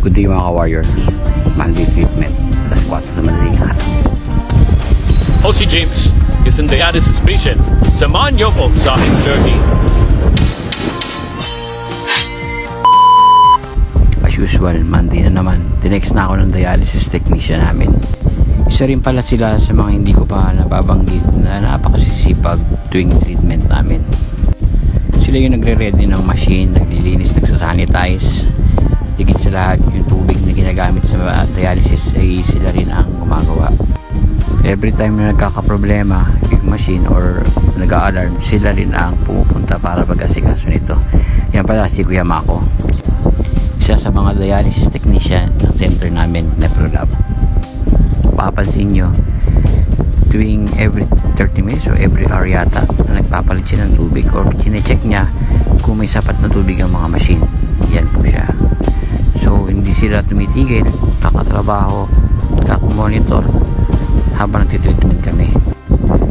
Good day mga ka-warrior. Monday treatment. Alas 4 na madaling araw. O si James, isang dialysis patient. Samahan niyo ko sa aking journey. As usual, Monday na naman. Tinext na ako ng dialysis technician namin. Isa rin pala sila sa mga hindi ko pa nababanggit na napakasisipag tuwing treatment namin. Sila yung nagre-ready ng machine, naglilinis, nagsasanitize. Higit sa lahat, yung tubig na ginagamit sa dialysis ay sila rin ang gumagawa. Every time na nagkakaproblema yung machine or nag-a-alarm, sila rin ang pumupunta para mag-asikaso nito. Yan pala si Kuya Mako, isa sa mga dialysis technician ng center namin, NephroLab. Papansin nyo, tuwing every 30 minutes or every hour yata na nagpapalit siya ng tubig or chinecheck niya kung may sapat na tubig ang mga machine. Yan po siya. So hindi sila tumitigil, kakatrabaho, kakumonitor habang nagtitreatment kami.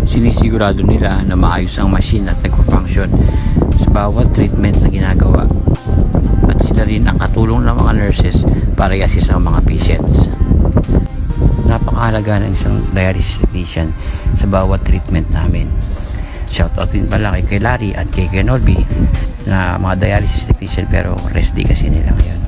Sinisigurado nila na maayos ang machine at nagpa-function sa bawat treatment na ginagawa, at sila rin ang katulong ng mga nurses para i-assist ang mga patients. Napakahalaga ng isang dialysis technician sa bawat treatment namin. Shoutout din pala kay Larry at kay Norby na mga dialysis technician pero rest day kasi nila ngayon.